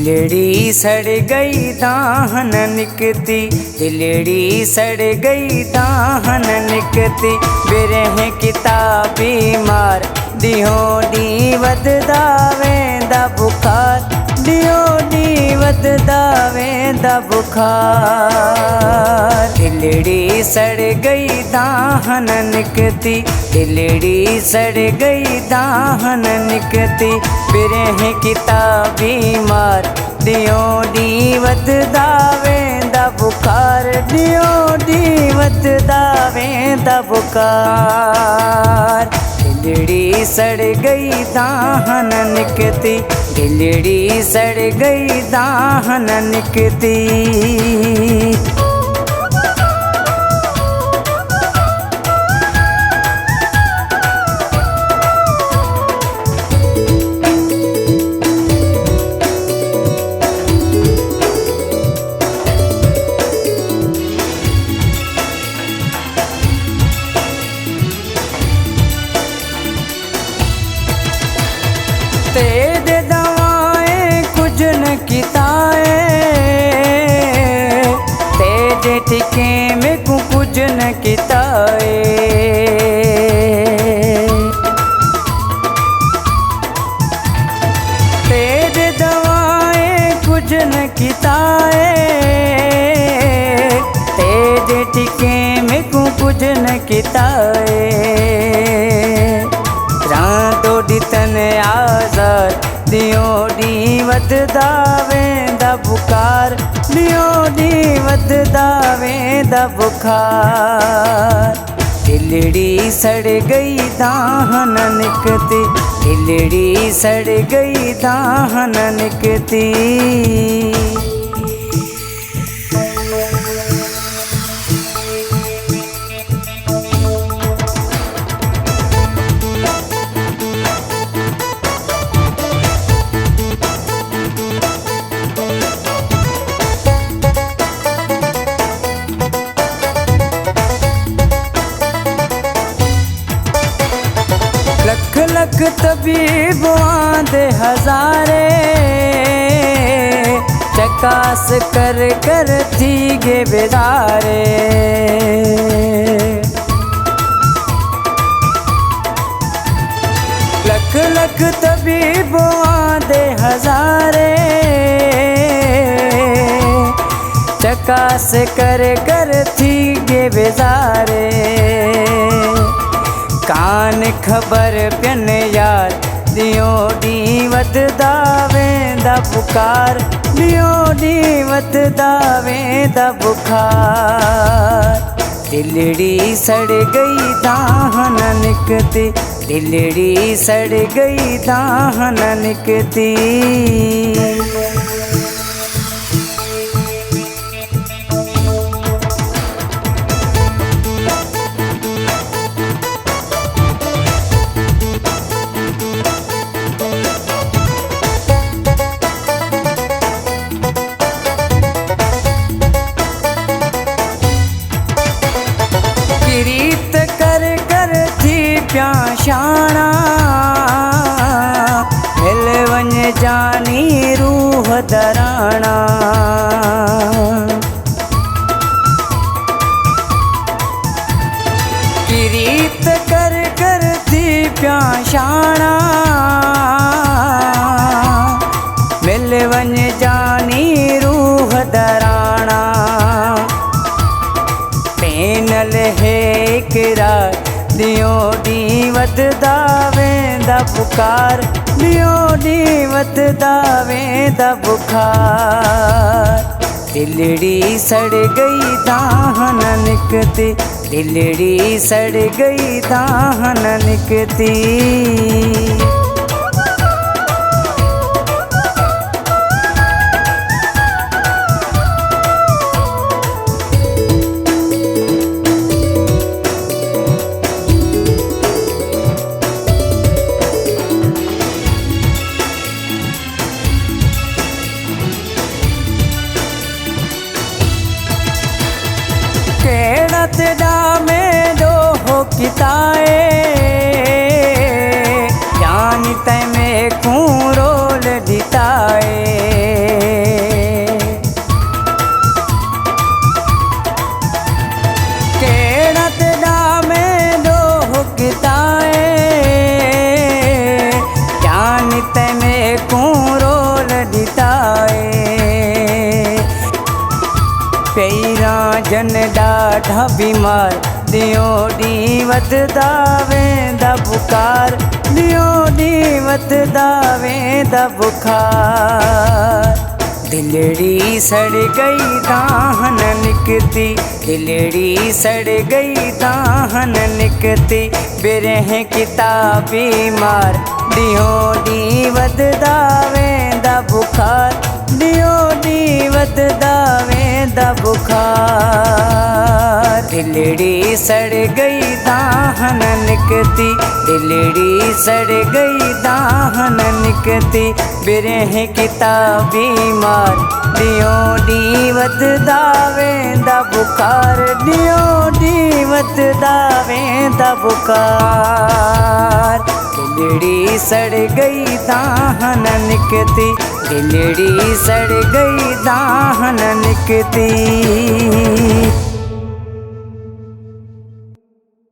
दिलड़ी सड़ गई दाहन निकती, दिलड़ी सड़ गई दाहन निकती। बिरह किताबी मार दियो दीवत दावे दा बुखार, दियो दीवत दावे दा बुखार। दिलड़ी सड़ गई दाहन निकती, दिलड़ी सड़ गई दाहन निकती। बिरह किताबी मार दियो दीवत दावे दा बुखार, दियो दीवत दावे दा बुखार। दिलड़ी सड़ गई दाहन निकती, दिलड़ी सड़ गई दाहन निकती। तेरे दवाएं कुछ न किताए, तेरे टिके में कुछ न किताए। तेरे दवाएं कुछ न किताए, तेरे टिके में कुछ न किताए। रातो दितन आज़ाद दियो दीवत दावे दा बुखार, दियो दीवत दावे दा बुखार। दिलड़ी सड़ गई दाहन निकती, दिलड़ी सड़ गई दाहन निकती। लख लख तबीब आंदे हजारे, चकास कर कर थी गे बेदारे। लख लख तबीब आंदे हजारे, चकास कर कर थी गे बेदारे। कान खबर पिन यार दियो दीवत दावे दा बुखार, दियो दीवत दावे दा बुखार। दिलड़ी सड़ गई दाहन निकती, दिलड़ी सड़ गई दाहन निकती। रीत कर कर थी प्याशाना, मिल वञ जानी रूह दराना। रीत कर कर थी प्याशाना, मिल वञ जानी रूह दराना। पेनल है किरार दियो दीवत दावे दा बुखार, दियो दीवत दावे दा बुखार। दिलड़ी सड़ गई दाहन निकती, दिलड़ी सड़ गई दाहन निकती। केड़ा तेरा में दो हो किताए, जानी तय में खून रोल दिताए। ॾाढा बीमार, ॾींहों ॾींहुं वधदा वेंदा बुखार, ॾींहों ॾींहुं वधदा वेंदा बुखार। दिलड़ी सड़ गई दाहन निकती, दिलड़ी सड़ गई दाहन निकती, बिरह किताबी मार, ॾींहों ॾींहुं वधदा वेंदा बुखार, ॾींहों ॾींहुं वधदा वेंदा बुखार। दिलड़ी सड़ गई दाहन निकती, दिलड़ी सड़ गई दाहन निकती, बिरह किताबी मार, ॾींहों ॾींहुं वधदा वेंदा बुखार, ॾींहों ॾींहुं वधदा वेंदा बुखार। दिलड़ी सड़ गई दाहन निकती, दिलड़ी सड़ गई दाहन निकती।